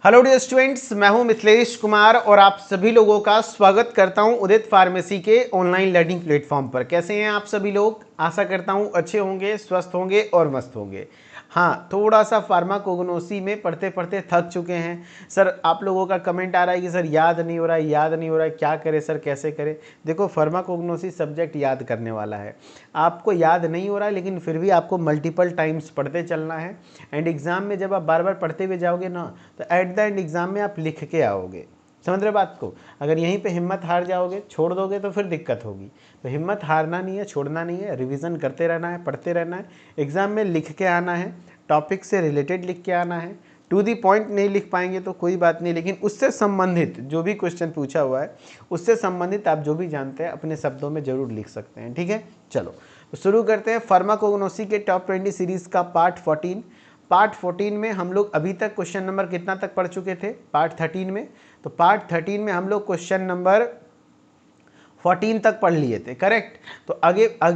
Hello dear students, मैं हूं मिथिलेश कुमार और आप सभी लोगों का स्वागत करता हूं उदित फार्मेसी के ऑनलाइन लर्निंग प्लेटफॉर्म पर। कैसे हैं आप सभी लोग? आशा करता हूं अच्छे होंगे, स्वस्थ होंगे और मस्त होंगे। हाँ, थोड़ा सा फार्माकोग्नोसी में पढ़ते पढ़ते थक चुके हैं। सर आप लोगों का कमेंट आ रहा है कि सर याद नहीं हो रहा है, याद नहीं हो रहा है, क्या करें सर, कैसे करें? देखो, फार्माकोग्नोसी सब्जेक्ट याद करने वाला है। आपको याद नहीं हो रहा है लेकिन फिर भी आपको मल्टीपल टाइम्स पढ़ते चलना है। एंड एग्ज़ाम में जब आप बार बार पढ़ते हुए जाओगे ना, तो एट द एंड एग्ज़ाम में आप लिख के आओगे। समझ रहे बात को? अगर यहीं पे हिम्मत हार जाओगे, छोड़ दोगे, तो फिर दिक्कत होगी। तो हिम्मत हारना नहीं है, छोड़ना नहीं है, रिवीजन करते रहना है, पढ़ते रहना है। एग्ज़ाम में लिख के आना है, टॉपिक से रिलेटेड लिख के आना है। टू दी पॉइंट नहीं लिख पाएंगे तो कोई बात नहीं, लेकिन उससे संबंधित जो भी क्वेश्चन पूछा हुआ है उससे संबंधित आप जो भी जानते हैं अपने शब्दों में जरूर लिख सकते हैं। ठीक है, चलो तो शुरू करते हैं फार्माकोग्नोसी के टॉप 20 सीरीज़ का पार्ट 14। पार्ट 14 में हम लोग अभी तक क्वेश्चन नंबर कितना तक पढ़ चुके थे? पार्ट 13 में। तो पार्ट 13 में हम लोग क्वेश्चन नंबर 14 तक पढ़ लिए थे, करेक्ट। तो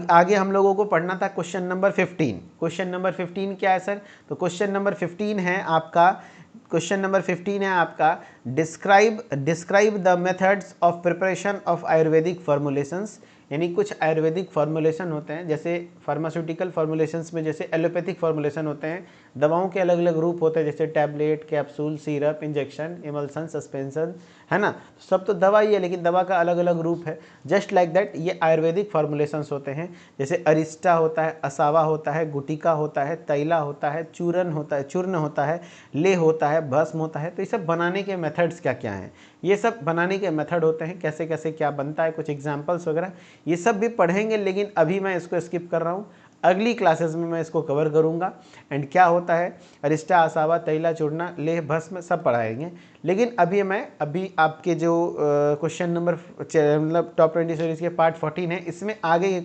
आगे हम लोगों को पढ़ना था क्वेश्चन नंबर 15। क्वेश्चन नंबर 15 क्या है सर? तो क्वेश्चन नंबर 15 है आपका describe the methods of preparation of Ayurvedic formulations. यानी कुछ आयुर्वेदिक फॉर्मुलेशन होते हैं, जैसे फार्मास्यूटिकल फॉर्मुलेशंस में जैसे एलोपैथिक फॉर्मुलेशन होते हैं, दवाओं के अलग अलग रूप होते हैं, जैसे tablet, capsule, syrup, injection, emulsion, suspension, है ना। सब तो दवा ही है लेकिन दवा का अलग अलग रूप है। जस्ट लाइक दैट ये आयुर्वेदिक फॉर्मुलेशंस होते हैं, जैसे अरिस्टा होता है, असावा होता है, गुटिका होता है, तैला होता है, चूर्ण होता है, लेह होता है, भस्म होता है। तो ये सब बनाने के मेथड्स क्या क्या हैं, ये सब बनाने के मेथड होते हैं, कैसे कैसे क्या बनता है, कुछ एग्जाम्पल्स वगैरह ये सब भी पढ़ेंगे। लेकिन अभी मैं इसको स्किप कर रहा हूँ, अगली क्लासेस में मैं इसको कवर करूँगा। एंड क्या होता है अरिस्टा, असावा, तैला, चूर्ण, लेह, भस्म सब पढ़ाएंगे। लेकिन अभी आपके जो क्वेश्चन नंबर मतलब टॉप 20 सीरीज के पार्ट 14 है, इसमें आगे के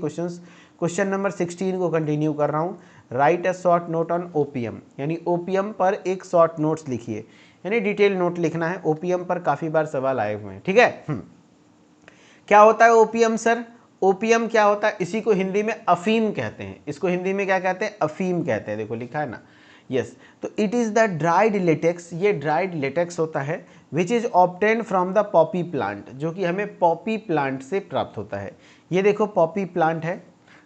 क्वेश्चन नंबर 16 को कंटिन्यू कर रहा हूँ। Write a short note on opium, यानी ओपीएम पर एक शॉर्ट नोट्स लिखिए, यानी डिटेल नोट लिखना है। ओपीएम पर काफ़ी बार सवाल आए हुए हैं, ठीक है। क्या होता है ओपीएम सर? ओपीएम क्या होता है? इसी को हिंदी में अफीम कहते हैं। इसको हिंदी में क्या कहते हैं? अफीम कहते हैं। देखो लिखा है ना, यस। तो it is the dried latex, ये ड्राइड लेटेक्स होता है which is obtain from the Poppy plant, जो कि हमें पॉपी प्लांट से प्राप्त होता है। ये देखो पॉपी प्लांट है,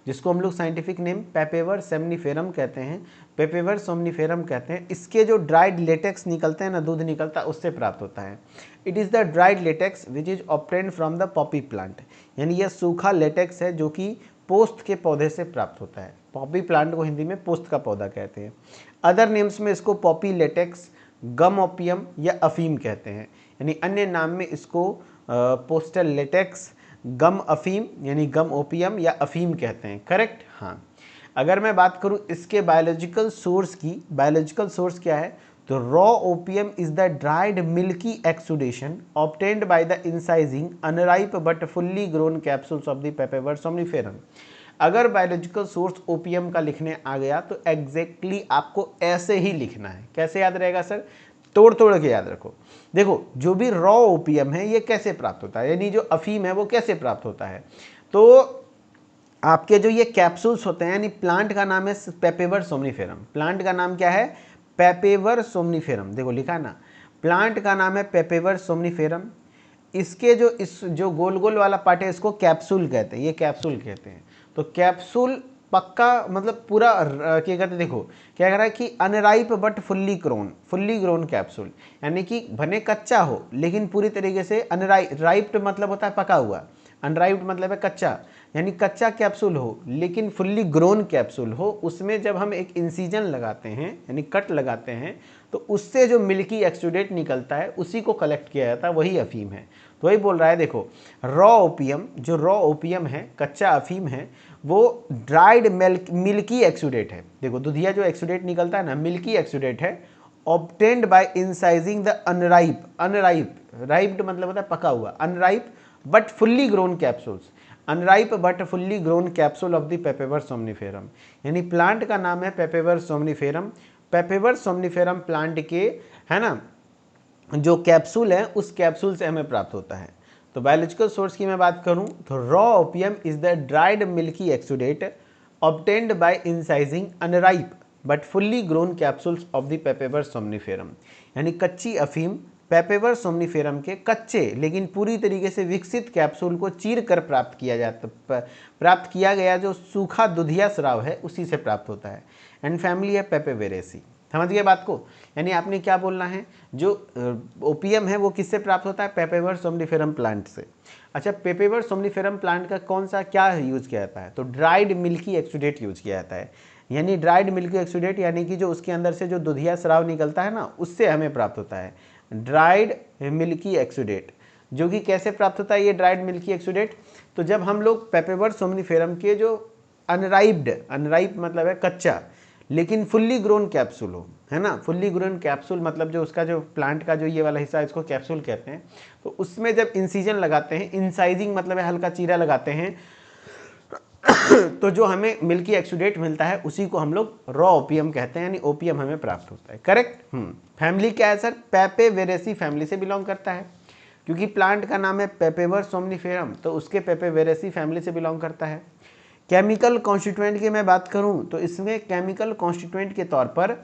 जिसको हम लोग साइंटिफिक नेम पेपेवर सोमनिफेरम कहते हैं, पेपेवर सोमनिफेरम कहते हैं। इसके जो ड्राइड लेटेक्स निकलते हैं ना, दूध निकलता है, उससे प्राप्त होता है। It is the dried latex which is obtain from the Poppy plant, यानी यह सूखा लेटेक्स है जो कि पोस्त के पौधे से प्राप्त होता है। पॉपी प्लांट को हिंदी में पोस्त का पौधा कहते हैं। अदर नेम्स में इसको पॉपी लेटेक्स, गम ओपियम या अफीम कहते हैं, यानी अन्य नाम में इसको पोस्टल लेटेक्स, गम अफीम यानी गम ओपियम या अफीम कहते हैं, करेक्ट। हाँ, अगर मैं बात करूं इसके बायोलॉजिकल सोर्स की, बायोलॉजिकल सोर्स क्या है? तो raw opium is the dried milky exudation obtained by the incising unripe but fully grown capsules of the papaver somniferum. अगर बायोलॉजिकल सोर्स ओपीएम का लिखने आ गया तो एग्जैक्टली आपको ऐसे ही लिखना है। कैसे याद रहेगा सर? तोड़ तोड़ के याद रखो। देखो, जो भी रॉ ओपीएम है ये कैसे प्राप्त होता है, यानी जो अफीम है वो कैसे प्राप्त होता है? तो आपके जो ये कैप्सूल्स होते हैं, यानी प्लांट का नाम है पेपेवर सोमनिफेरम। प्लांट का नाम क्या है? पेपेवर सोमनिफेरम। देखो लिखा है ना, प्लांट का नाम है पेपेवर सोमनिफेरम। इसके जो गोल गोल वाला पार्ट है इसको कैप्सूल कहते हैं, ये कैप्सूल कहते हैं। तो कैप्सूल पक्का मतलब पूरा क्या कहते हैं, देखो क्या कह रहा है कि unripe but fully grown capsule, यानी कि भले कच्चा हो लेकिन पूरी तरीके से राइप्ड मतलब होता है पका हुआ, अनराइप्ड मतलब है कच्चा, यानी कच्चा कैप्सूल हो लेकिन फुल्ली ग्रोन कैप्सूल हो। उसमें जब हम एक इंसिजन लगाते हैं यानी कट लगाते हैं तो उससे जो मिल्की एक्सुडेट निकलता है उसी को कलेक्ट किया जाता है, वही अफीम है। तो वही बोल रहा है, देखो रॉ ओपियम, जो रॉ ओपियम है, कच्चा अफीम है, वो ड्राइड मिल्की एक्सुडेट है। देखो दुधिया जो एक्सुडेट निकलता है ना, मिल्की एक्सुडेट है, ऑब्टेन्ड बाय इंसाइजिंग द राइप्ड मतलब होता है पका हुआ, unripe but fully grown capsules, unripe but fully grown capsule of the papaver somniferum. यानी प्लांट का नाम है पेपेवर सोमनिफेरम। पेपेवर सोमनिफेरम प्लांट के, है ना, जो कैप्सूल है उस कैप्सूल से हमें प्राप्त होता है। तो बायोलॉजिकल सोर्स की मैं बात करूं तो raw opium is the dried milky exudate obtained by incising unripe but fully grown capsules of the papaver somniferum, यानी कच्ची अफीम पेपेवर सोम्निफेरम के कच्चे लेकिन पूरी तरीके से विकसित कैप्सूल को चीर कर प्राप्त किया गया जो सूखा दुधिया स्राव है उसी से प्राप्त होता है। एंड फैमिली है पेपेवेरेसी। समझ गए बात को? यानी आपने क्या बोलना है, जो ओपियम है वो किससे प्राप्त होता है? पेपेवर सोम्निफेरम प्लांट से। अच्छा, पेपेवर सोम्निफेरम प्लांट का कौन सा क्या यूज किया जाता है? तो ड्राइड मिल्की एक्सुडेट यूज किया जाता है। यानी ड्राइड मिल्की एक्सुडेट यानी कि जो उसके अंदर से जो दुधिया स्राव निकलता है ना, उससे हमें प्राप्त होता है ड्राइड मिल्की एक्सुडेट। जो कि कैसे प्राप्त होता है ये ड्राइड मिल्की एक्सुडेट? तो जब हम लोग पेपेवर सोम्निफेरम के जो अनराइप मतलब है कच्चा लेकिन फुल्ली ग्रोन कैप्सूल हो, है ना, फुल्ली ग्रोन कैप्सूल मतलब जो उसका जो प्लांट का जो ये वाला हिस्सा है इसको कैप्सूल कहते हैं। तो उसमें जब इंसिजन लगाते हैं, इंसाइजिंग मतलब है हल्का चीरा लगाते हैं, तो जो हमें मिल्की एक्सुडेट मिलता है उसी को हम लोग रॉ ओपियम कहते हैं, यानी ओपियम हमें प्राप्त होता है। करेक्ट। फैमिली क्या है सर? पेपेवेरेसी फैमिली से बिलोंग करता है, क्योंकि प्लांट का नाम है पेपेवर सोम्निफेरम तो उसके पेपेवेरेसी फैमिली से बिलोंग करता है। केमिकल कॉन्स्टिट्यूएंट की मैं बात करूं तो इसमें केमिकल कॉन्स्टिट्यूएंट के तौर पर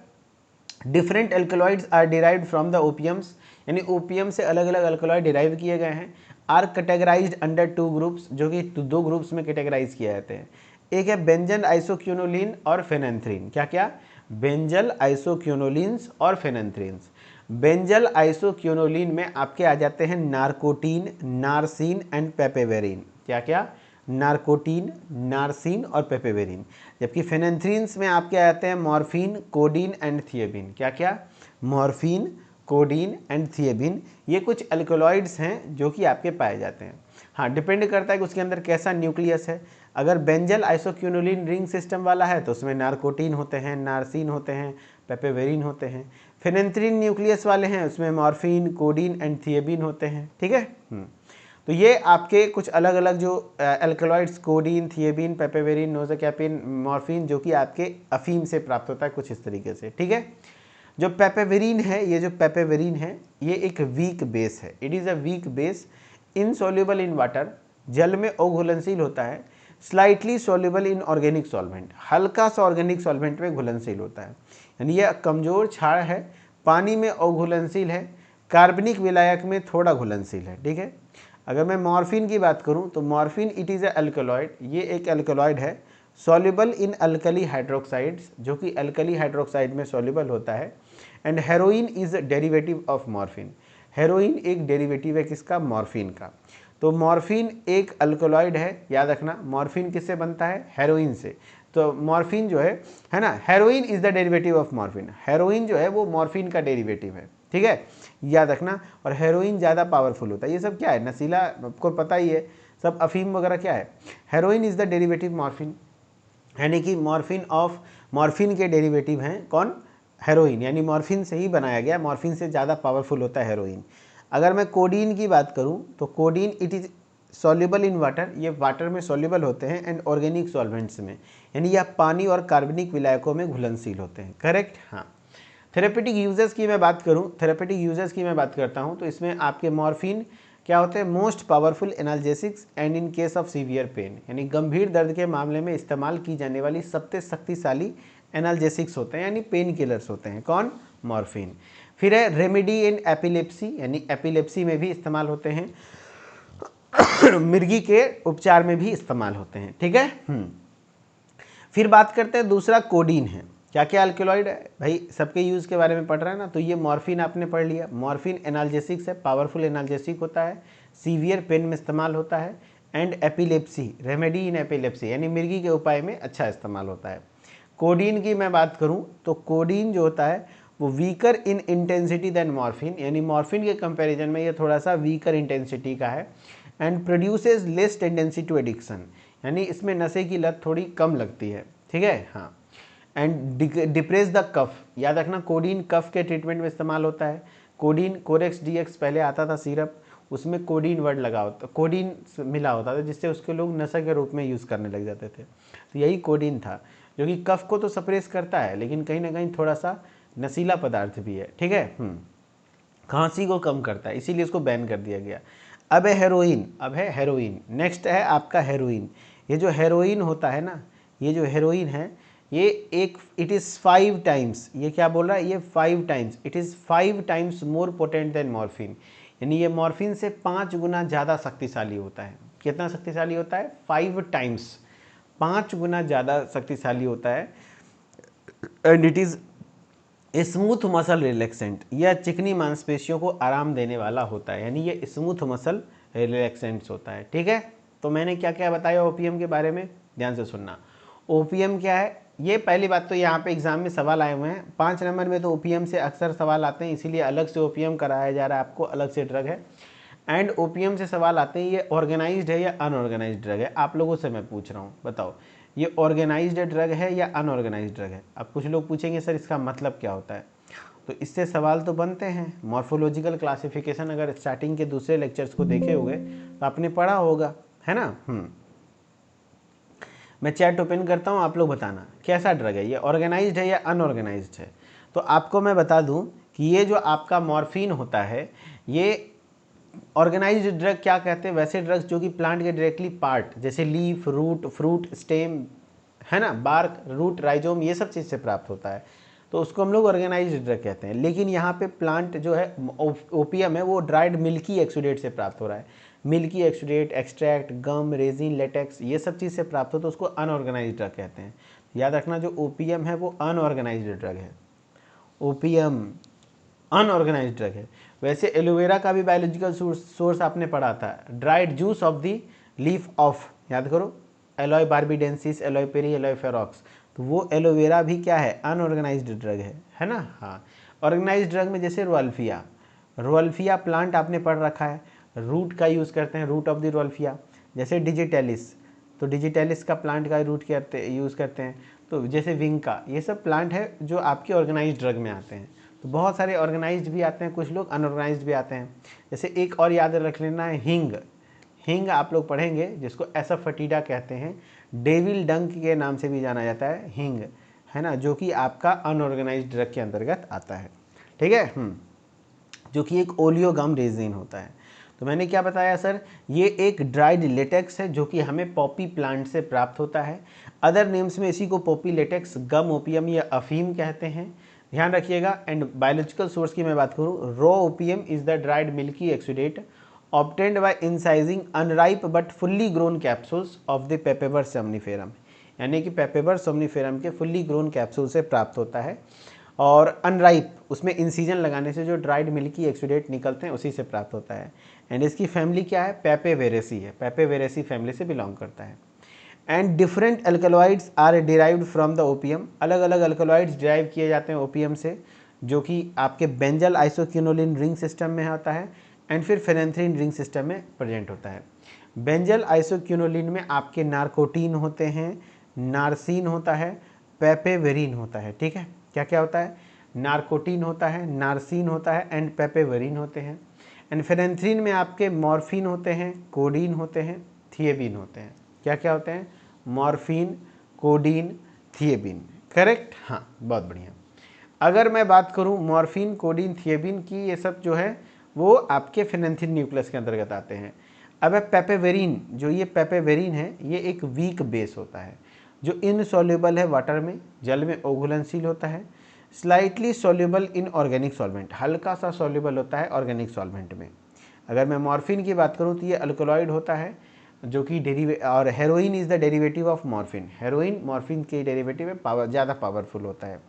different alkaloids are derived from the opiums, यानी ओपियम से अलग अलग एल्कलॉइड डिराइव किए गए हैं। आर कैटेगराइज्ड अंडर 2 ग्रुप्स, जो कि 2 ग्रुप्स में कैटेगराइज किए जाते हैं। एक है बेंजन आइसोक्यूनोलिन और फेनेंथ्रीन। क्या क्या? बेंजल आइसोक्यूनोलिन्स और फेनेंथ्रीन्स। बेंजल आइसोक्यूनोलिन में आपके आ जाते हैं नार्कोटीन, नारसिन एंड पेपेवेरिन। क्या क्या? नार्कोटीन, नारसिन और पेपेवेरिन। जबकि फेनेंथ्रीन्स में आपके आते हैं मॉर्फिन, कोडीन एंड थियोबिन। क्या क्या? Morphine, codeine and thebaine. ये कुछ अल्कोलॉइड्स हैं जो कि आपके पाए जाते हैं। हाँ, डिपेंड करता है कि उसके अंदर कैसा न्यूक्लियस है। अगर बेंजल आइसोक्यूनोलिन रिंग सिस्टम वाला है तो उसमें नार्कोटीन होते हैं, नारसिन होते हैं, पेपेवेरिन होते हैं। फेनेंथ्रीन न्यूक्लियस वाले हैं उसमें मॉर्फिन, कोडीन एंड थियोबिन होते हैं। ठीक है। तो ये आपके कुछ अलग अलग जो एल्कलॉइड्स, कोडीन, थियोबिन, पेपेवेरिन, नोज़ोकैपिन, मॉर्फिन, जो कि आपके अफीम से प्राप्त होता है कुछ इस तरीके से। ठीक है। जो पेपेवेरिन है, ये जो पेपेवेरिन है ये एक वीक बेस है। It is a weak base, insoluble in water, जल में अघुलनशील होता है। Slightly soluble in organic solvent, हल्का सा ऑर्गेनिक सॉल्वेंट में घुलनशील होता है, यानी यह कमजोर क्षार है, पानी में अघुलनशील है, कार्बनिक विलायक में थोड़ा घुलनशील है। ठीक है। अगर मैं मॉर्फिन की बात करूं तो morphine it is a alkaloid, ये एक अल्कलॉइड है, सॉल्युबल इन अल्कली हाइड्रोक्साइड्स, जो कि अल्कली हाइड्रोक्साइड में सॉल्युबल होता है। And heroin is derivative of morphine, heroin एक डेरिवेटिव है किसका? मॉर्फिन का। तो मॉर्फिन एक अल्कलॉइड है, याद रखना। मॉर्फिन किससे बनता है? हेरोइन से। तो मॉर्फिन जो है ना, heroin is the derivative of morphine, heroin जो है वो मॉर्फिन का डेरिवेटिव है। ठीक है, याद रखना। और हेरोइन ज़्यादा पावरफुल होता है। ये सब क्या है? नशीला, आपको पता ही है सब, अफीम वगैरह क्या है? Heroin is the derivative morphine, यानी कि मॉर्फिन के डेरिवेटिव हैं कौन? हेरोइन, यानी मॉर्फिन से ही बनाया गया, मॉर्फिन से ज़्यादा पावरफुल होता है हेरोइन। अगर मैं कोडीन की बात करूं तो codeine it is soluble in water, ये वाटर में सॉल्युबल होते हैं, एंड ऑर्गेनिक सॉल्वेंट्स में, यानी यह पानी और कार्बनिक विलायकों में घुलनशील होते हैं। करेक्ट। हाँ। थेरेपेटिक यूजेस की मैं बात करूं, थेरेपेटिक यूजेस की मैं बात करता हूं तो इसमें आपके मॉर्फिन क्या होते हैं? Most powerful analgesics and in case of severe pain, यानी गंभीर दर्द के मामले में इस्तेमाल की जाने वाली सबसे शक्तिशाली एनाल्जेसिक्स होते हैं, यानी पेन किलर्स होते हैं। कौन? मॉर्फिन। फिर है रेमेडी इन एपिलेप्सी, यानी एपिलेप्सी में भी इस्तेमाल होते हैं, मिर्गी के उपचार में भी इस्तेमाल होते हैं। ठीक है। फिर बात करते हैं दूसरा कोडीन है। क्या क्या अल्कलॉइड है भाई? सबके यूज़ के बारे में पढ़ रहे हैं ना, तो ये मॉर्फिन आपने पढ़ लिया। मॉर्फिन एनाल्जेसिक्स है, पावरफुल एनाल्जेसिक होता है, सीवियर पेन में इस्तेमाल होता है, and epilepsy, remedy in epilepsy, यानी मिर्गी के उपाय में अच्छा इस्तेमाल होता है। कोडीन की मैं बात करूं तो कोडीन जो होता है वो weaker in intensity than morphine, यानी मॉर्फिन के कंपैरिजन में ये थोड़ा सा वीकर इंटेंसिटी का है, and produces less tendency to addiction, यानी इसमें नशे की लत थोड़ी कम लगती है। ठीक है। हाँ। एंड डिप्रेस द कफ, याद रखना कोडीन कफ के ट्रीटमेंट में इस्तेमाल होता है। कोडीन कोरेक्स डीएक्स पहले आता था सिरप, उसमें कोडीन वर्ड लगा होता, कोडीन मिला होता था, जिससे उसके लोग नशा के रूप में यूज़ करने लग जाते थे। तो यही कोडीन था, जो कि कफ को तो सप्रेस करता है लेकिन कहीं ना कहीं थोड़ा सा नशीला पदार्थ भी है। ठीक है। खांसी को कम करता है, इसीलिए इसको बैन कर दिया गया। अब है हेरोइन, अब है हेरोइन। नेक्स्ट है आपका हेरोइन। ये जो हेरोइन होता है ना, ये जो हेरोइन है ये एक इट इज़ 5 टाइम्स, ये क्या बोल रहा है, ये 5 times, it is 5 times more potent then morphine, यानी ये मॉर्फिन से 5 गुना ज़्यादा शक्तिशाली होता है। कितना शक्तिशाली होता है? 5 टाइम्स, 5 गुना ज़्यादा शक्तिशाली होता है। And it is smooth muscle relaxant, यह चिकनी मांसपेशियों को आराम देने वाला होता है, यानी ये स्मूथ मसल रिलैक्सेंट्स होता है। ठीक है, तो मैंने क्या क्या बताया ओपीएम के बारे में, ध्यान से सुनना। ओपीएम क्या है, ये पहली बात तो यहाँ पे एग्जाम में सवाल आए हुए हैं, 5 नंबर में तो ओपीएम से अक्सर सवाल आते हैं, इसीलिए अलग से ओपीएम कराया जा रहा है आपको, अलग से ड्रग है। एंड ओपीएम से सवाल आते हैं, ये ऑर्गेनाइज्ड है या अनऑर्गेनाइज्ड ड्रग है, आप लोगों से मैं पूछ रहा हूँ, बताओ ये ऑर्गेनाइज्ड ड्रग है या अनऑर्गेनाइज्ड ड्रग है। अब कुछ लोग पूछेंगे सर इसका मतलब क्या होता है, तो इससे सवाल तो बनते हैं। मॉर्फोलॉजिकल क्लासिफिकेशन अगर स्टार्टिंग के दूसरे लेक्चर्स को देखे होंगे तो आपने पढ़ा होगा, है ना। मैं चैट ओपन करता हूँ, आप लोग बताना कैसा ड्रग है, ये ऑर्गेनाइज्ड है या अनऑर्गेनाइज्ड है। तो आपको मैं बता दूं कि ये जो आपका मॉर्फिन होता है, ये ऑर्गेनाइज्ड ड्रग क्या कहते हैं, वैसे ड्रग्स जो कि प्लांट के डायरेक्टली पार्ट जैसे लीफ, रूट, फ्रूट, स्टेम, है ना, बार्क, रूट, राइजोम, ये सब चीज़ से प्राप्त होता है, तो उसको हम लोग ऑर्गेनाइज्ड ड्रग कहते हैं। लेकिन यहाँ पे प्लांट जो है ओपीएम है वो ड्राइड मिल्की एक्सुडेट से प्राप्त हो रहा है, मिल्की एक्सुडेट, एक्सट्रैक्ट, गम, रेजिन, लेटेक्स, ये सब चीज़ से प्राप्त हो तो उसको अनऑर्गेनाइज्ड ड्रग कहते हैं। याद रखना जो ओपीएम है वो अनऑर्गेनाइज्ड ड्रग है, ओपीएम अनऑर्गेनाइज्ड ड्रग है। वैसे एलोवेरा का भी बायोलॉजिकल सोर्स आपने पढ़ा था, dried juice of the leaf of, याद करो, aloe barbadensis, aloe perryi, aloe ferox, तो वो एलोवेरा भी क्या है, अनऑर्गेनाइज्ड ड्रग है ना। हाँ, ऑर्गेनाइज्ड ड्रग में जैसे रोअल्फिया, रोअल्फिया प्लांट आपने पढ़ रखा है, रूट का यूज़ करते हैं, रूट ऑफ द रोअल्फिया। जैसे डिजिटेलिस, तो डिजिटेलिस का प्लांट का रूट यूज़ करते हैं। तो जैसे विंका, ये सब प्लांट है जो आपके ऑर्गेनाइज्ड ड्रग में आते हैं। तो बहुत सारे ऑर्गेनाइज्ड भी आते हैं, कुछ लोग अनऑर्गेनाइज्ड भी आते हैं। जैसे एक और याद रख लेना है, हिंग, हिंग आप लोग पढ़ेंगे जिसको एसोफेटिडा कहते हैं, डेविल डंक के नाम से भी जाना जाता है हिंग, है ना, जो कि आपका अनऑर्गेनाइज्ड ड्रग के अंतर्गत आता है। ठीक है, जो कि एक ओलियोगम रेजिन होता है। तो मैंने क्या बताया सर, ये एक ड्राइड लेटेक्स है जो कि हमें पॉपी प्लांट से प्राप्त होता है। अदर नेम्स में इसी को पॉपी लेटेक्स, गम ओपियम या अफीम कहते हैं, ध्यान रखिएगा। एंड बायोलॉजिकल सोर्स की मैं बात करूँ, raw opium is the dried milky exudate obtained by incising unripe but fully grown capsules of the papaver somniferum, यानी कि पेपेवर सोमनिफेरम के फुल्ली ग्रोन कैप्सूल से प्राप्त होता है। और अनराइप, उसमें इंसीजन लगाने से जो ड्राइड मिल्की एक्सुडेट निकलते हैं उसी से प्राप्त होता है। एंड इसकी फैमिली क्या है, पेपेवेरेसी है, पेपेवेरेसी फैमिली से बिलोंग करता है। And different alkaloids are derived from the opium, अलग अलग अल्कलॉइड्स डिराइव किए जाते हैं ओपीएम से, जो कि आपके बेंजल आइसोक्विनोलिन रिंग सिस्टम में होता है एंड फिर फेनेंथ्रीन रिंग सिस्टम में प्रेजेंट होता है। बेंजल आइसोक्विनोलिन में आपके नार्कोटीन होते हैं, नार्सिन होता है, पेपेवेरिन होता है। ठीक है, क्या क्या होता है, नार्कोटीन होता है, नार्सिन होता है एंड पेपेवेरिन होते हैं। एंड फेनेंथ्रीन में आपके मॉर्फिन होते हैं, कोडीन होते हैं, थिएबिन होते हैं। क्या क्या होते हैं, मॉर्फिन, कोडीन, थिएबिन, करेक्ट, हाँ बहुत बढ़िया। अगर मैं बात करूं मॉर्फिन, कोडीन, थिएबिन की, ये सब जो है वो आपके फेनेंथ्रीन न्यूक्लियस के अंतर्गत आते हैं। अब पेपेवेरिन, जो ये पेपेवेरिन है ये एक वीक बेस होता है जो इनसॉल्युबल है वाटर में, जल में ओघुलनशील होता है, slightly soluble in organic solvent, हल्का सा सॉल्युबल होता है ऑर्गेनिक सॉल्वेंट में। अगर मैं मॉर्फिन की बात करूं तो ये अल्कलॉइड होता है जो कि और heroin is the derivative of morphine, heroin morphine के डेरिवेटिव में ज़्यादा पावरफुल होता है।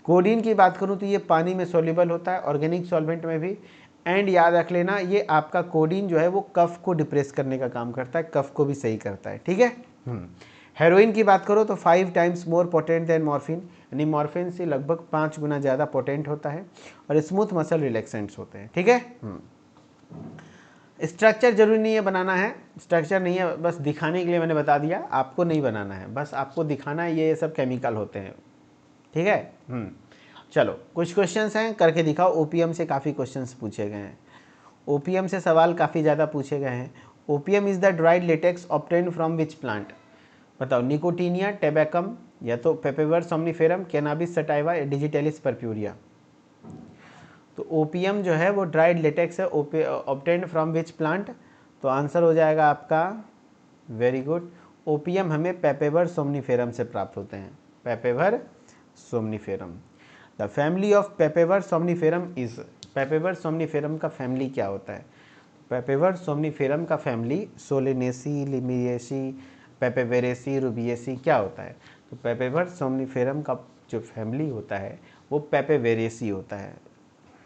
कोडीन की बात करूं तो ये पानी में सॉल्युबल होता है, ऑर्गेनिक सॉल्वेंट में भी। एंड याद रख लेना ये आपका कोडीन जो है वो कफ को डिप्रेस करने का काम करता है, कफ को भी सही करता है। ठीक है, हेरोइन की बात करो तो 5 times more potent then morphine, यानी मॉर्फिन से लगभग 5 गुना ज़्यादा पोटेंट होता है और स्मूथ मसल रिलैक्सेंट्स होते हैं। ठीक है, स्ट्रक्चर जरूरी नहीं है बनाना है, स्ट्रक्चर नहीं है, बस दिखाने के लिए मैंने बता दिया, आपको नहीं बनाना है, बस आपको दिखाना है ये सब केमिकल होते हैं। ठीक है, चलो कुछ क्वेश्चंस हैं करके दिखाओ। ओपीएम से काफ़ी क्वेश्चंस पूछे गए हैं, ओपीएम से सवाल काफ़ी ज़्यादा पूछे गए हैं। Opium is the dried latex obtained from which plant, बताओ, निकोटीनिया, टेबैकम, या तो पेपेवर सोमनिफेरम, कैनाबिस सटाइवा, या डिजिटेलिस परप्यूरिया। तो ओपीएम जो है वो ड्राइड लेटेक्स है, ऑब्टेन्ड फ्रॉम विच प्लांट, तो आंसर हो जाएगा आपका, वेरी गुड, ओपीएम हमें पेपेवर सोमनिफेरम से प्राप्त होते हैं, पेपेवर somniferum. The family of पेपेवर somniferum is, पेपेवर somniferum का फैमिली क्या होता है? पेपेवर सोमनीफेरम का फैमिली सोलेनेसी, लिमिएसी, पेपेवेरेसी, रूबिएसी क्या होता है? तो पेपेवर सोमनीफेरम का जो फैमिली होता है वो पेपेवेरेसी होता है।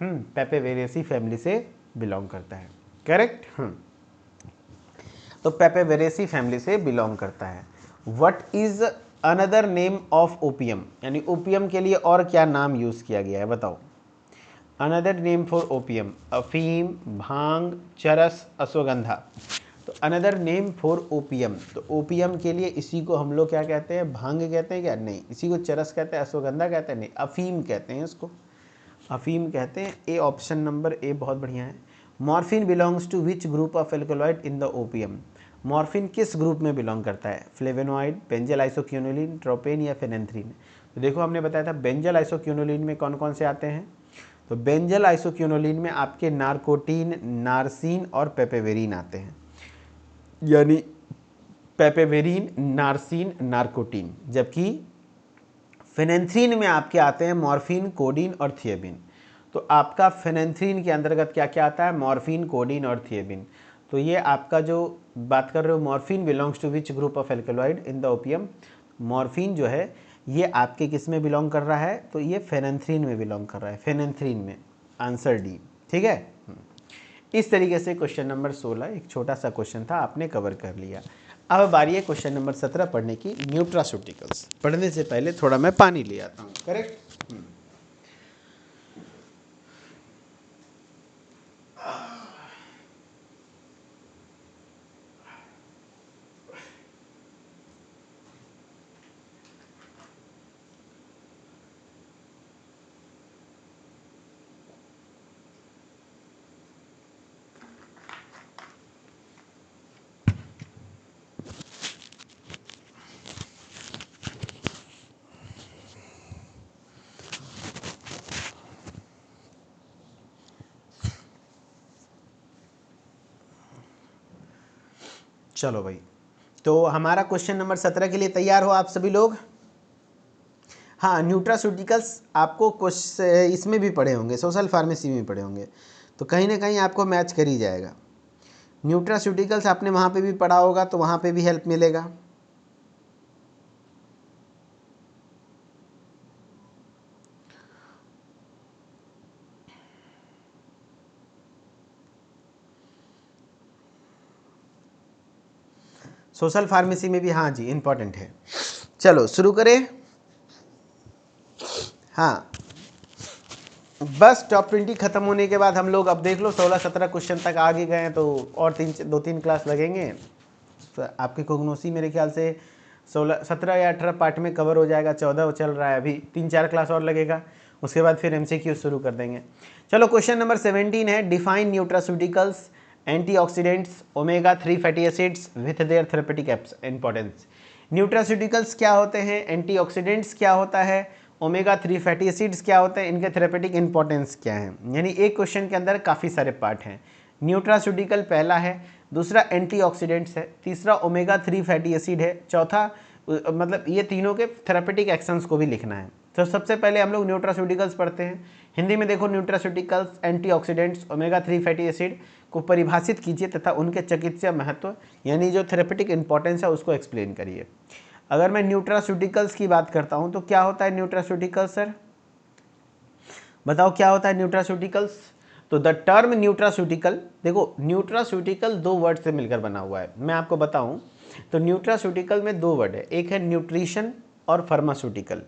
पेपेवेरेसी फैमिली से बिलोंग करता है, करेक्ट। तो पेपेवेरेसी फैमिली से बिलोंग करता है। What is another name of opium, यानी ओपियम के लिए और क्या नाम यूज किया गया है बताओ? अनदर नेम फॉर ओपियम, अफीम, भांग, चरस, अश्वगंधा। तो अनदर नेम फॉर ओपियम, तो ओपियम के लिए इसी को हम लोग क्या कहते हैं? भांग कहते हैं क्या? नहीं। इसी को चरस कहते हैं, अश्वगंधा कहते हैं? नहीं, अफीम कहते हैं इसको, अफीम कहते हैं। ए, ऑप्शन नंबर ए बहुत बढ़िया है। Morphine belongs to which group of alkaloid in the opium? Morphine किस ग्रुप में बिलोंग करता है? फ्लेवेनॉइड, बेंजल आइसोक्यूनोलिन, ट्रोपेन या फेनेंथ्रीन? तो देखो हमने बताया था बेंजल आइसोक्यूनोलिन में कौन कौन से आते हैं। तो बेंजल आइसोक्यूनोलिन में आपके नार्कोटीन, नार्सिन और पेपेवेरिन आते हैं, यानी पेपेवेरिन, नार्सिन, नार्कोटीन। जबकि फेनेंथ्रीन में आपके आते हैं मॉर्फिन, कोडीन और थियाबिन। तो आपका फेनेंथ्रीन के अंतर्गत क्या क्या आता है? मॉर्फिन, कोडीन और थियाबिन। तो ये आपका जो बात कर रहे हो morphine belongs to which group of alkaloid in the opium? Morphine जो है ये आपके किस में बिलोंग कर रहा है? तो ये फेनेंथ्रीन में बिलोंग कर रहा है, फेनेंथ्रीन में। आंसर डी, ठीक है। इस तरीके से क्वेश्चन नंबर 16 एक छोटा सा क्वेश्चन था, आपने कवर कर लिया। अब बारी है क्वेश्चन नंबर 17 पढ़ने की, न्यूट्रास्यूटिकल्स। पढ़ने से पहले थोड़ा मैं पानी ले आता हूँ, करेक्ट। चलो भाई, तो हमारा क्वेश्चन नंबर 17 के लिए तैयार हो आप सभी लोग? हाँ, न्यूट्रास्यूटिकल्स आपको इसमें भी पढ़े होंगे, सोशल फार्मेसी में पढ़े होंगे, तो कहीं ना कहीं आपको मैच कर ही जाएगा। न्यूट्रास्यूटिकल्स आपने वहाँ पे भी पढ़ा होगा, तो वहाँ पे भी हेल्प मिलेगा। सोशल फार्मेसी में भी, हाँ जी, इम्पॉर्टेंट है। चलो शुरू करें। हाँ, बस टॉप 20 खत्म होने के बाद हम लोग अब देख लो 16-17 क्वेश्चन तक आगे गए हैं, तो और 2-3 क्लास लगेंगे। तो आपकी कोग्नोसी मेरे ख्याल से 17 या 18 पार्ट में कवर हो जाएगा, 14 चल रहा है अभी, 3-4 क्लास और लगेगा, उसके बाद फिर MCQ शुरू कर देंगे। चलो क्वेश्चन नंबर 17 है, define nutraceuticals, antioxidants, omega 3 fatty acids with their therapeutic importance. Nutraceuticals क्या होते हैं, एंटीऑक्सीडेंट्स क्या होता है, ओमेगा 3 फैटी एसिड्स क्या होते हैं, इनके थेरेपेटिक इंपॉर्टेंस क्या है। यानी एक क्वेश्चन के अंदर काफ़ी सारे पार्ट हैं। न्यूट्रास्यूटिकल पहला है, दूसरा एंटीऑक्सीडेंट्स है, तीसरा ओमेगा 3 फैटी एसिड है, चौथा मतलब ये तीनों के थेरेपेटिक एक्शंस को भी लिखना है। तो सबसे पहले हम लोग न्यूट्रास्यूटिकल्स पढ़ते हैं। हिंदी में देखो, nutraceuticals, antioxidants, omega 3 fatty acid को परिभाषित कीजिए तथा उनके चिकित्सीय महत्व यानी जो थेरेपेटिक इंपॉर्टेंस है उसको एक्सप्लेन करिए। अगर मैं न्यूट्रास्यूटिकल्स की बात करता हूं तो क्या होता है न्यूट्रास्यूटिकल्स? सर बताओ क्या होता है न्यूट्रास्यूटिकल्स? तो द टर्म न्यूट्रास्यूटिकल, देखो न्यूट्रास्यूटिकल 2 वर्ड से मिलकर बना हुआ है। मैं आपको बताऊं तो न्यूट्रास्यूटिकल में 2 वर्ड है, एक है न्यूट्रिशन और फार्मास्यूटिकल।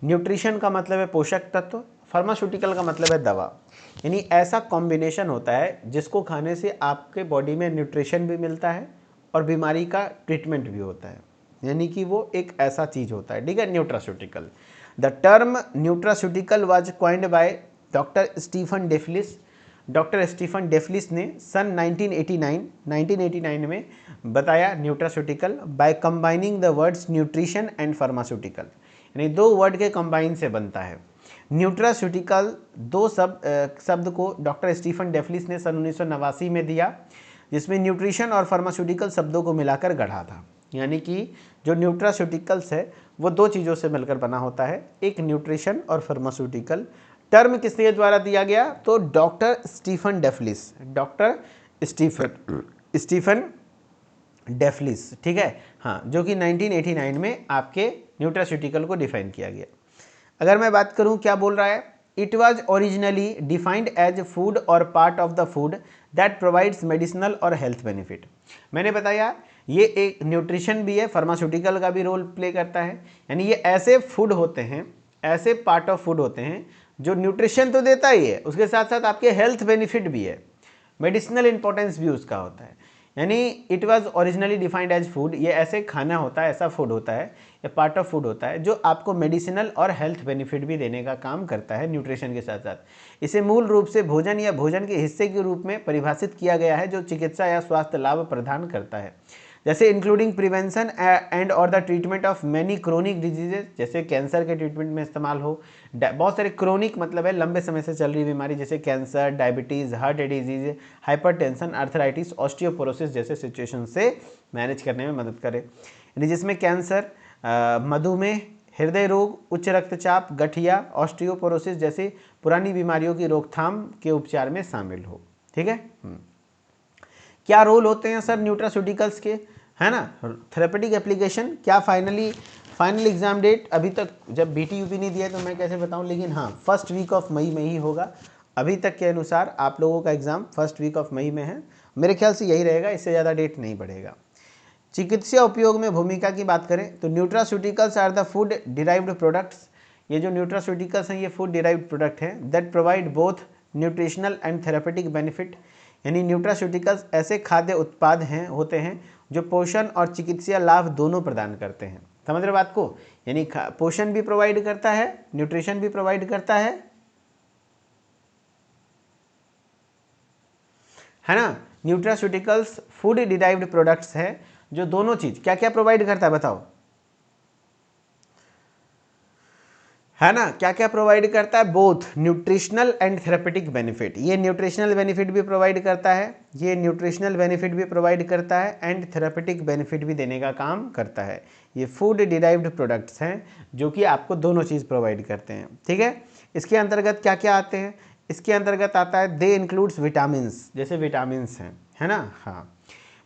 न्यूट्रिशन का मतलब है पोषक तत्व, फार्मास्यूटिकल का मतलब है दवा। यानी ऐसा कॉम्बिनेशन होता है जिसको खाने से आपके बॉडी में न्यूट्रिशन भी मिलता है और बीमारी का ट्रीटमेंट भी होता है, यानी कि वो एक ऐसा चीज़ होता है, ठीक है, nutraceutical. The term nutraceutical was coined by doctor Stephen DeFelice. Doctor Stephen DeFelice ने सन 1989 में बताया nutraceutical by combining the words nutrition and pharmaceutical, यानी 2 वर्ड के कंबाइन से बनता है। न्यूट्रास्यूटिकल 2 शब्द को डॉक्टर स्टीफन डेफलिस ने सन 1989 में दिया, जिसमें न्यूट्रिशन और फार्मास्यूटिकल शब्दों को मिलाकर गढ़ा था। यानी कि जो न्यूट्रास्यूटिकल्स है वो दो चीज़ों से मिलकर बना होता है, एक न्यूट्रिशन और फार्मास्यूटिकल। टर्म किसके द्वारा दिया गया? तो doctor Stephen DeFelice, doctor Stephen डेफलिस, ठीक है, हाँ, जो कि 1989 में आपके न्यूट्रास्यूटिकल को डिफाइन किया गया। अगर मैं बात करूं क्या बोल रहा है, it was originally defined as food or part of the food that provides medicinal or health benefit. मैंने बताया ये एक न्यूट्रिशन भी है, फार्मास्यूटिकल का भी रोल प्ले करता है, यानी ये ऐसे फूड होते हैं, ऐसे पार्ट ऑफ फूड होते हैं जो न्यूट्रिशन तो देता ही है, उसके साथ साथ आपके हेल्थ बेनिफिट भी है, मेडिसिनल इंपॉर्टेंस भी उसका होता है। यानी it was originally defined as food, ये ऐसे खाना होता है, ऐसा फूड होता है, ये पार्ट ऑफ फूड होता है जो आपको मेडिसिनल और हेल्थ बेनिफिट भी देने का काम करता है न्यूट्रिशन के साथ साथ। इसे मूल रूप से भोजन या भोजन के हिस्से के रूप में परिभाषित किया गया है जो चिकित्सा या स्वास्थ्य लाभ प्रदान करता है, जैसे इंक्लूडिंग प्रिवेंशन एंड और the treatment of many chronic diseases, जैसे कैंसर के ट्रीटमेंट में इस्तेमाल हो, बहुत सारे क्रोनिक मतलब है लंबे समय से चल रही बीमारी, जैसे cancer, diabetes, heart disease, hypertension, arthritis, osteoporosis जैसे सिचुएशन से मैनेज करने में मदद करे, यानी जिसमें कैंसर, मधुमेह, हृदय रोग, उच्च रक्तचाप, गठिया, ऑस्टियोपोरोसिस जैसी पुरानी बीमारियों की रोकथाम के उपचार में शामिल हो। ठीक है, क्या रोल होते हैं सर न्यूट्रास्यूटिकल्स के, है ना, थेरेपेटिक एप्लीकेशन, क्या फाइनल एग्जाम डेट अभी तक, जब बीटी यूपी नहीं दिया तो मैं कैसे बताऊं, लेकिन हाँ फर्स्ट वीक ऑफ मई में ही होगा, अभी तक के अनुसार आप लोगों का exam first week of May में है, मेरे ख्याल से यही रहेगा, इससे ज़्यादा डेट नहीं बढ़ेगा। चिकित्सा उपयोग में भूमिका की बात करें तो nutraceuticals are the food derived products, ये जो न्यूट्रास्यूटिकल्स हैं ये फूड डिराइव्ड प्रोडक्ट हैं that provide both nutritional and therapeutic benefit, यानी न्यूट्रास्यूटिकल्स ऐसे खाद्य उत्पाद हैं होते हैं जो पोषण और चिकित्सीय लाभ दोनों प्रदान करते हैं। समझ रहे बात को, यानी पोषण भी प्रोवाइड करता है, न्यूट्रिशन भी प्रोवाइड करता है ना। न्यूट्रास्यूटिकल्स फूड डिराइव्ड प्रोडक्ट्स है जो दोनों चीज क्या क्या प्रोवाइड करता है बताओ, है ना, क्या क्या प्रोवाइड करता है, both nutritional and therapeutic benefit, ये न्यूट्रिशनल बेनिफिट भी प्रोवाइड करता है, ये न्यूट्रिशनल बेनिफिट भी प्रोवाइड करता है एंड थेरेपेटिक बेनिफिट भी देने का काम करता है। ये फूड डिराइव्ड प्रोडक्ट्स हैं जो कि आपको दोनों चीज़ प्रोवाइड करते हैं। ठीक है, इसके अंतर्गत क्या क्या आते हैं, इसके अंतर्गत आता है दे इंक्लूड्स विटामिन्स, जैसे विटामिन्स हैं, है ना, हाँ,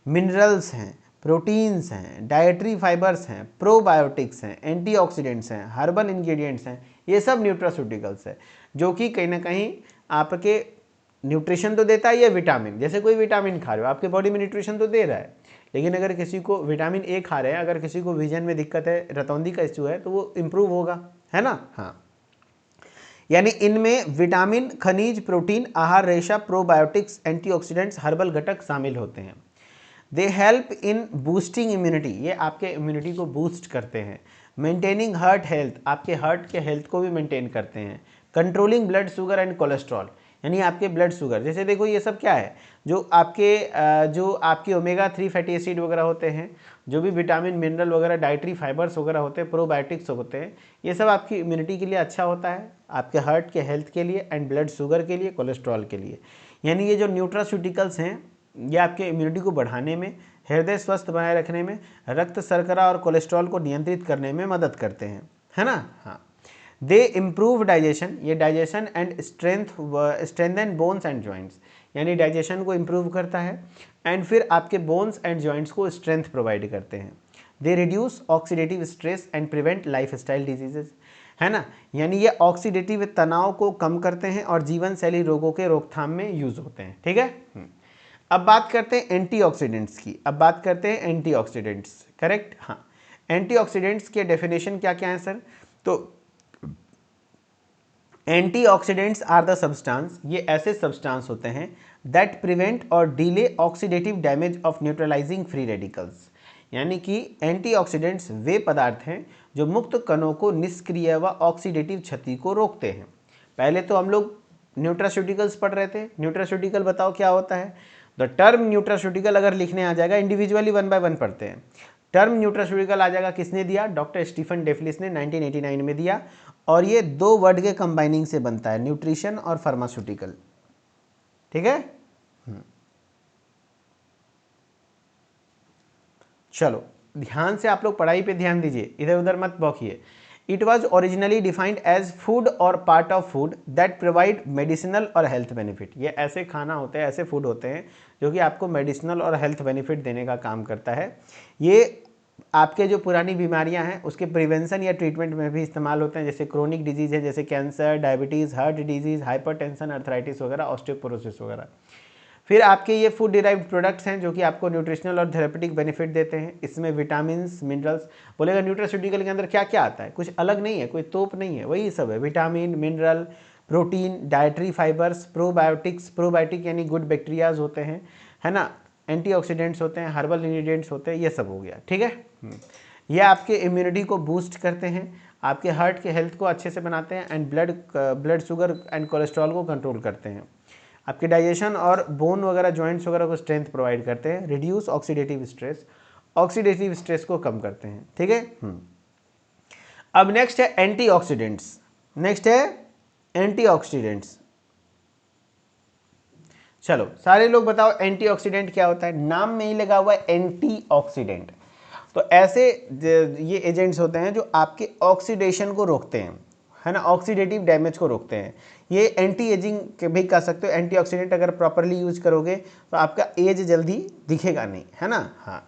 मिनरल्स हैं, प्रोटीन्स हैं, डाइटरी फाइबर्स हैं, प्रोबायोटिक्स हैं, एंटीऑक्सीडेंट्स हैं, हर्बल इंग्रेडिएंट्स हैं, ये सब न्यूट्रास्यूटिकल्स है जो कि कहीं ना कहीं आपके न्यूट्रिशन तो देता है। ये विटामिन, जैसे कोई विटामिन खा रहे हो आपके बॉडी में न्यूट्रिशन तो दे रहा है, लेकिन अगर किसी को विटामिन ए खा रहे हैं, अगर किसी को विजन में दिक्कत है, रतौंधी का इश्यू है, तो वो इम्प्रूव होगा, है ना, हाँ, यानी इनमें विटामिन, खनिज, प्रोटीन, आहार रेशा, प्रोबायोटिक्स, एंटीऑक्सीडेंट्स, हर्बल घटक शामिल होते हैं। They help in boosting immunity, ये आपके इम्यूनिटी को बूस्ट करते हैं, मेंटेनिंग हार्ट हेल्थ, आपके हार्ट के हेल्थ को भी मेंटेन करते हैं, controlling blood sugar and cholesterol, यानी आपके ब्लड शुगर, जैसे देखो ये सब क्या है, जो आपके ओमेगा 3 फैटी एसिड वगैरह होते हैं, जो भी विटामिन, मिनरल वगैरह, डाइटरी फाइबर्स वगैरह होते हैं, प्रोबायोटिक्स होते हैं, ये सब आपकी इम्यूनिटी के लिए अच्छा होता है, आपके हार्ट के हेल्थ के लिए एंड ब्लड शुगर के लिए, कोलेस्ट्रॉल के लिए। यानी ये जो न्यूट्रास्यूटिकल्स हैं ये आपके इम्यूनिटी को बढ़ाने में, हृदय स्वस्थ बनाए रखने में, रक्त शर्करा और कोलेस्ट्रॉल को नियंत्रित करने में मदद करते हैं, है ना, हाँ। दे इम्प्रूव डाइजेशन, ये digestion and strengthen bones and joints, यानी डाइजेशन को इम्प्रूव करता है एंड फिर आपके बोन्स एंड जॉइंट्स को स्ट्रेंथ प्रोवाइड करते हैं। They reduce oxidative stress and prevent life style diseases, है ना, यानी ये ऑक्सीडेटिव तनाव को कम करते हैं और जीवन शैली रोगों के रोकथाम में यूज होते हैं। ठीक है, अब बात करते हैं एंटीऑक्सीडेंट्स की, अब बात करते हैं एंटीऑक्सीडेंट्स, करेक्ट, हाँ, एंटीऑक्सीडेंट्स के डेफिनेशन क्या क्या है सर, तो एंटीऑक्सीडेंट्स आर द सब्सटेंस, ये ऐसे सब्सटेंस होते हैं दैट प्रिवेंट और delay oxidative damage of neutralising free radicals, यानी कि एंटीऑक्सीडेंट्स वे पदार्थ हैं जो मुक्त कणों को निष्क्रिय व ऑक्सीडेटिव क्षति को रोकते हैं। पहले तो हम लोग न्यूट्रास्यूटिकल्स पढ़ रहे थे, न्यूट्रास्यूटिकल बताओ क्या होता है, द टर्म न्यूट्रास्यूटिकल अगर लिखने आ जाएगा, इंडिविजुअली 1 बाय 1 पढ़ते हैं, टर्म न्यूट्रास्यूटिकल आ जाएगा, किसने दिया, डॉक्टर स्टीफन डेफलिस ने 1989 में दिया, और ये दो वर्ड के कंबाइनिंग से बनता है, न्यूट्रिशन और फार्मास्यूटिकल। ठीक है, चलो ध्यान से आप लोग पढ़ाई पे ध्यान दीजिए, इधर उधर मत बौखिए। It was originally defined as food or part of food that provide medicinal or health benefit. ये ऐसे खाना होते हैं, ऐसे फूड होते हैं जो कि आपको मेडिसिनल और हेल्थ बेनिफिट देने का काम करता है। ये आपके जो पुरानी बीमारियां हैं उसके प्रिवेंशन या ट्रीटमेंट में भी इस्तेमाल होते हैं, जैसे क्रोनिक डिजीज़ है, जैसे cancer, diabetes, heart disease, hypertension, arthritis वगैरह, ऑस्टियोपोरोसिस वगैरह। फिर आपके ये फूड डिराइव्ड प्रोडक्ट्स हैं जो कि आपको न्यूट्रिशनल और थेरेपेटिक बेनिफिट देते हैं। इसमें विटामिन, मिनरल्स, बोलेगा न्यूट्रास्यूटिकल के अंदर क्या क्या आता है, कुछ अलग नहीं है, कोई तोप नहीं है, वही सब है, vitamin, mineral, protein, dietary fibres, probiotics, probiotic यानी गुड बैक्टीरियाज होते हैं, है ना, एंटीऑक्सीडेंट्स होते हैं, हर्बल इंग्रेडिएंट्स होते हैं, ये सब हो गया, ठीक है। ये आपके इम्यूनिटी को बूस्ट करते हैं, आपके हार्ट के हेल्थ को अच्छे से बनाते हैं, and blood sugar and cholesterol को कंट्रोल करते हैं, आपके डाइजेशन और बोन वगैरह, जॉइंट्स वगैरह को स्ट्रेंथ प्रोवाइड करते हैं, reduce oxidative stress, oxidative stress को कम करते हैं, ठीक है। अब नेक्स्ट है एंटीऑक्सीडेंट्स। नेक्स्ट है एंटीऑक्सीडेंट्स। चलो सारे लोग बताओ एंटीऑक्सीडेंट क्या होता है। नाम में ही लगा हुआ है एंटीऑक्सीडेंट। तो ऐसे ये एजेंट्स होते हैं जो आपके ऑक्सीडेशन को रोकते हैं, है ना, ऑक्सीडेटिव डैमेज को रोकते हैं। ये एंटी एजिंग भी कह सकते हो। एंटीऑक्सीडेंट अगर प्रॉपरली यूज करोगे तो आपका एज जल्दी दिखेगा नहीं, है ना। हाँ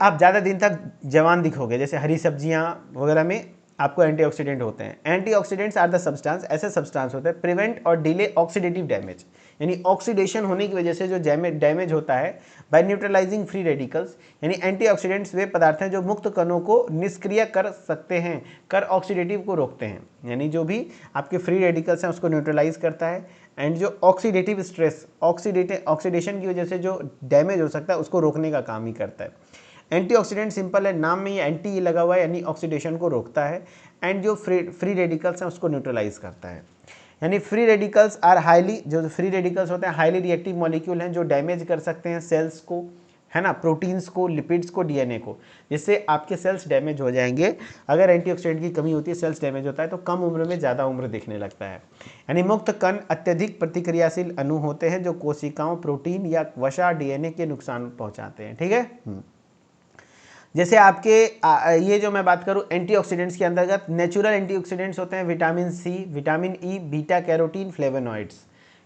आप ज़्यादा दिन तक जवान दिखोगे। जैसे हरी सब्जियां वगैरह में आपको एंटीऑक्सीडेंट होते हैं। एंटीऑक्सीडेंट्स आर द सब्सटेंस, ऐसे सब्सटेंस होते हैं प्रिवेंट और डिले ऑक्सीडेटिव डैमेज, यानी ऑक्सीडेशन होने की वजह से जो डैमेज होता है बाय न्यूट्रलाइजिंग फ्री रेडिकल्स। यानी एंटीऑक्सीडेंट्स वे पदार्थ हैं जो मुक्त कणों को निष्क्रिय कर सकते हैं, कर ऑक्सीडेटिव को रोकते हैं, यानी जो भी आपके फ्री रेडिकल्स हैं उसको न्यूट्रलाइज करता है, एंड जो ऑक्सीडेटिव स्ट्रेस, ऑक्सीडेशन की वजह से जो डैमेज हो सकता है उसको रोकने का काम ही करता है। एंटीऑक्सीडेंट सिंपल है, नाम में ये एंटी लगा हुआ है, यानी ऑक्सीडेशन को रोकता है, एंड जो फ्री रेडिकल्स हैं उसको न्यूट्रलाइज करता है। यानी फ्री रेडिकल्स आर हाईली, जो फ्री रेडिकल्स होते हैं हाईली रिएक्टिव मॉलिक्यूल हैं जो डैमेज कर सकते हैं सेल्स को, है ना, प्रोटीन्स को, लिपिड्स को, डीएनए को, जिससे आपके सेल्स डैमेज हो जाएंगे। अगर एंटीऑक्सीडेंट की कमी होती है, सेल्स डैमेज होता है तो कम उम्र में ज़्यादा उम्र दिखने लगता है। यानी मुक्त कण अत्यधिक प्रतिक्रियाशील अणु होते हैं जो कोशिकाओं, प्रोटीन या वसा, डीएनए के नुकसान पहुंचाते हैं, ठीक है। जैसे आपके ये जो मैं बात करूं एंटीऑक्सीडेंट्स के अंतर्गत, नेचुरल एंटीऑक्सीडेंट्स होते हैं vitamin C, vitamin E, beta carotene, flavonoids,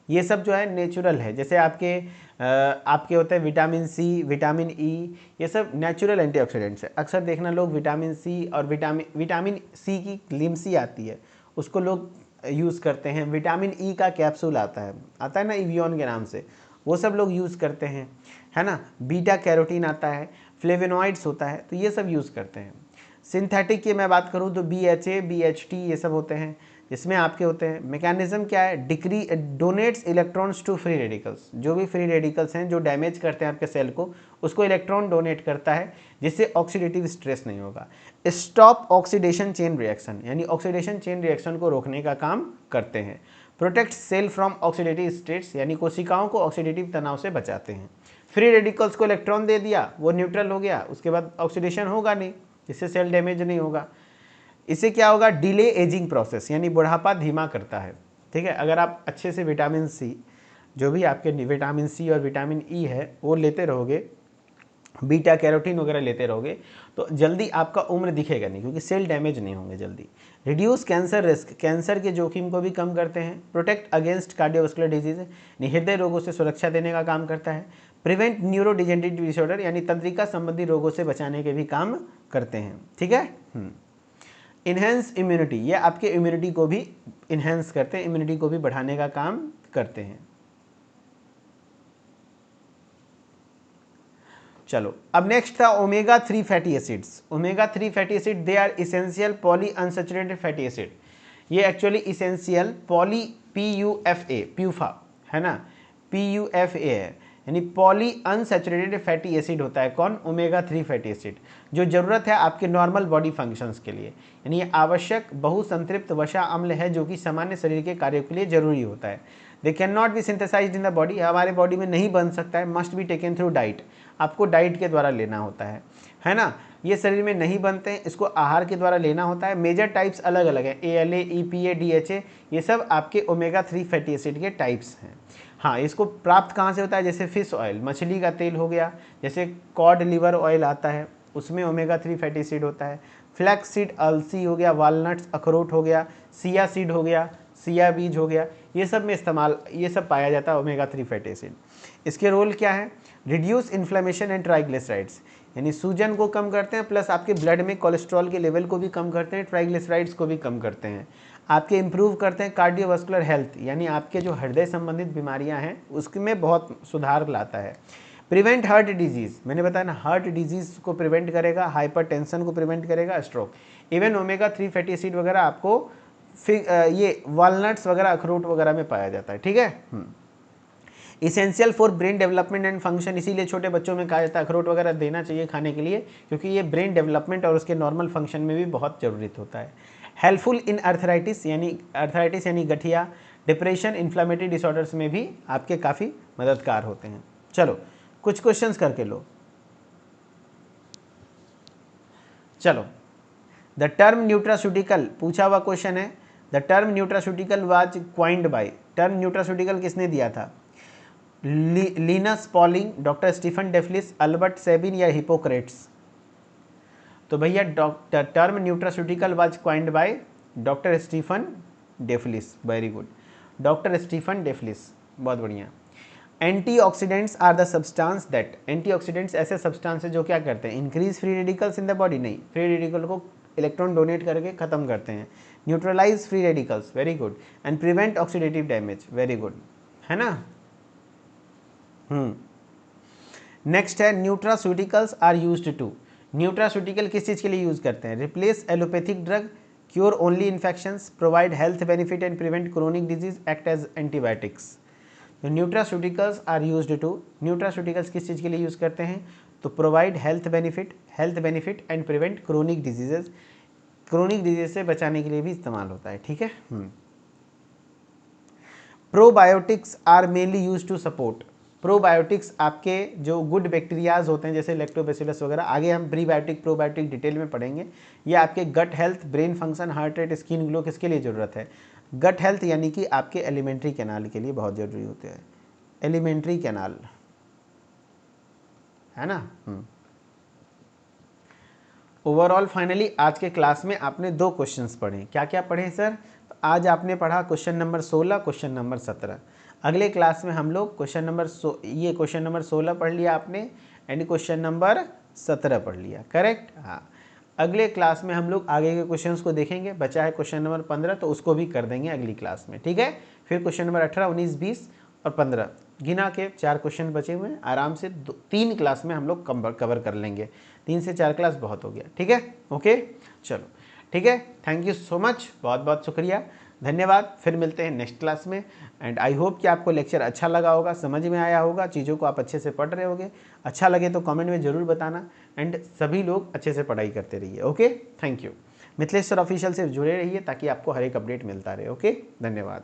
ये सब जो है नेचुरल है। जैसे आपके होते हैं विटामिन सी, विटामिन ई, ये सब नेचुरल एंटीऑक्सीडेंट्स है। अक्सर देखना लोग विटामिन सी और विटामिन सी की लिम्सी आती है उसको लोग यूज़ करते हैं। विटामिन ई का कैप्सूल आता है ना इवियन के नाम से, वो सब लोग यूज़ करते हैं, है ना। बीटा कैरोटीन आता है, फ्लेवोनॉइड्स होता है, तो ये सब यूज़ करते हैं। सिंथेटिक की मैं बात करूँ तो BHA, BHT ये सब होते हैं, जिसमें आपके होते हैं। मैकेनिज्म क्या है, donates electrons to free radicals, जो भी फ्री रेडिकल्स हैं जो डैमेज करते हैं आपके सेल को, उसको इलेक्ट्रॉन डोनेट करता है जिससे ऑक्सीडेटिव स्ट्रेस नहीं होगा। स्टॉप ऑक्सीडेशन चेन रिएक्शन, यानी ऑक्सीडेशन चेन रिएक्शन को रोकने का काम करते हैं। Protect cell from oxidative states, यानी कोशिकाओं को ऑक्सीडेटिव तनाव से बचाते हैं। फ्री रेडिकल्स को इलेक्ट्रॉन दे दिया, वो न्यूट्रल हो गया, उसके बाद ऑक्सीडेशन होगा नहीं, जिससे सेल डैमेज नहीं होगा। इससे क्या होगा, डिले एजिंग प्रोसेस, यानी बुढ़ापा धीमा करता है, ठीक है। अगर आप अच्छे से विटामिन सी, जो भी आपके विटामिन सी और विटामिन ई है वो लेते रहोगे, बीटा कैरोटीन वगैरह लेते रहोगे, तो जल्दी आपका उम्र दिखेगा नहीं, क्योंकि सेल डैमेज नहीं होंगे जल्दी। रिड्यूस कैंसर रिस्क, कैंसर के जोखिम को भी कम करते हैं। प्रोटेक्ट अगेंस्ट कार्डियोवास्कुलर डिजीज, हृदय रोगों से सुरक्षा देने का काम करता है। प्रिवेंट न्यूरोडिजेनरेटिव डिसऑर्डर, यानी तंत्रिका संबंधी रोगों से बचाने के भी काम करते हैं, ठीक है। इन्हेंस इम्यूनिटी, ये आपके इम्यूनिटी को भी इन्हेंस करते हैं, इम्यूनिटी को भी बढ़ाने का काम करते हैं। चलो अब नेक्स्ट था omega 3 fatty acids. Omega 3 fatty acid they are essential poly unsaturated fatty acid. ये actually essential poly PUFA, PUFA, है ना, PUFA है, यानी पॉली अनसैचुरेटेड फैटी एसिड होता है। कौन, ओमेगा 3 फैटी एसिड, जो ज़रूरत है आपके नॉर्मल बॉडी फंक्शंस के लिए, यानी ये आवश्यक बहुसंतृप्त वसा अम्ल है जो कि सामान्य शरीर के कार्यों के लिए जरूरी होता है। They can not be synthesized in the body, हमारे बॉडी में नहीं बन सकता है, must be taken through diet, आपको डाइट के द्वारा लेना होता है ना। ये शरीर में नहीं बनते हैं, इसको आहार के द्वारा लेना होता है। मेजर टाइप्स अलग अलग है, ALA, EPA, DHA, ये सब आपके ओमेगा 3 फैटी एसिड के टाइप्स हैं। हाँ, इसको प्राप्त कहाँ से होता है, जैसे फिश ऑयल, मछली का तेल हो गया, जैसे कॉड लिवर ऑयल आता है, उसमें ओमेगा 3 फैटी एसिड होता है। फ्लैक्स सीड, अलसी हो गया, वालनट्स, अखरोट हो गया, सिया सीड हो गया, सिया बीज हो गया, ये सब में ये सब पाया जाता है ओमेगा 3 फैटी एसिड। इसके रोल क्या है, रिड्यूस इन्फ्लेमेशन एंड ट्राइग्लिसराइड्स, यानी सूजन को कम करते हैं, प्लस आपके ब्लड में कोलेस्ट्रॉल के लेवल को भी कम करते हैं, ट्राइग्लिसराइड्स को भी कम करते हैं। आपके इंप्रूव करते हैं कार्डियोवास्कुलर हेल्थ, यानी आपके जो हृदय संबंधित बीमारियां हैं उसमें बहुत सुधार लाता है। प्रिवेंट हार्ट डिजीज़, मैंने बताया ना, हार्ट डिजीज़ को प्रिवेंट करेगा, हाइपरटेंशन को प्रिवेंट करेगा, stroke. Even omega 3 fatty acid वगैरह आपको ये वालनट्स वगैरह, अखरोट वगैरह में पाया जाता है, ठीक है। Essential for brain development and function, इसीलिए छोटे बच्चों में कहा जाता है अखरोट वगैरह देना चाहिए खाने के लिए, क्योंकि ये ब्रेन डेवलपमेंट और उसके नॉर्मल फंक्शन में भी बहुत ज़रूरत होता है। हेल्पफुल इन अर्थराइटिस यानी गठिया, डिप्रेशन, इन्फ्लामेटरी डिसऑर्डर्स में भी आपके काफ़ी मददगार होते हैं। चलो कुछ क्वेश्चंस करके लो। चलो, द टर्म न्यूट्रास्यूटिकल पूछा हुआ क्वेश्चन है। The term nutraceutical was coined by, term nutraceutical किसने दिया था, Linus Pauling, doctor Stephen DeFelice, Albert Sabin या हिपोक्रेट्स। तो भैया term nutraceutical was coined by doctor Stephen DeFelice, very good, doctor Stephen DeFelice, बहुत बढ़िया। Antioxidants are the substance that, antioxidants ऐसे substance है जो क्या करते हैं, increase free radicals in the body, नहीं, फ्री रेडिकल को इलेक्ट्रॉन डोनेट करके खत्म करते हैं, neutralise free radicals, very good, and prevent oxidative damage, very good, है ना। नेक्स्ट है nutraceuticals are used to, nutraceutical किस चीज़ के लिए यूज़ करते हैं, replace allopathic drug, cure only infections, provide health benefit and prevent chronic disease, act as antibiotics. तो nutraceuticals are used to, nutraceuticals किस चीज़ के लिए यूज़ करते हैं, तो provide health benefit and prevent chronic diseases, chronic disease से बचाने के लिए भी इस्तेमाल होता है, ठीक है। Probiotics are mainly use to support, probiotics आपके जो गुड बैक्टीरियाज होते हैं जैसे लैक्टोबैसिलस वगैरह, आगे हम प्रीबायोटिक प्रोबायोटिक डिटेल में पढ़ेंगे। ये आपके gut health, brain function, heart rate, skin glow किसके लिए ज़रूरत है, गट हेल्थ यानी कि आपके एलिमेंट्री कैनाल के लिए बहुत ज़रूरी होते हैं, एलिमेंट्री कैनाल, है ना। ओवरऑल फाइनली आज के क्लास में आपने 2 क्वेश्चंस पढ़े, क्या क्या पढ़े सर, तो आज आपने पढ़ा क्वेश्चन नंबर 16, क्वेश्चन नंबर 17। अगले क्लास में हम लोग क्वेश्चन नंबर 16 पढ़ लिया आपने, एंड क्वेश्चन नंबर 17 पढ़ लिया, करेक्ट। हाँ, अगले क्लास में हम लोग आगे के क्वेश्चंस को देखेंगे, बचा है क्वेश्चन नंबर 15, तो उसको भी कर देंगे अगली क्लास में, ठीक है। फिर क्वेश्चन नंबर 18, 19, 20 और 15 गिना के 4 क्वेश्चन बचे हुए हैं, आराम से 3 क्लास में हम लोग कवर कर लेंगे, 3 से 4 क्लास बहुत हो गया, ठीक है। ओके, चलो ठीक है, थैंक यू सो मच, बहुत बहुत शुक्रिया, धन्यवाद। फिर मिलते हैं नेक्स्ट क्लास में, एंड आई होप कि आपको लेक्चर अच्छा लगा होगा, समझ में आया होगा, चीज़ों को आप अच्छे से पढ़ रहे होगे। अच्छा लगे तो कमेंट में ज़रूर बताना, एंड सभी लोग अच्छे से पढ़ाई करते रहिए। Okay, thank you. Mithilesh sir official से जुड़े रहिए ताकि आपको हर एक अपडेट मिलता रहे। ओके, धन्यवाद।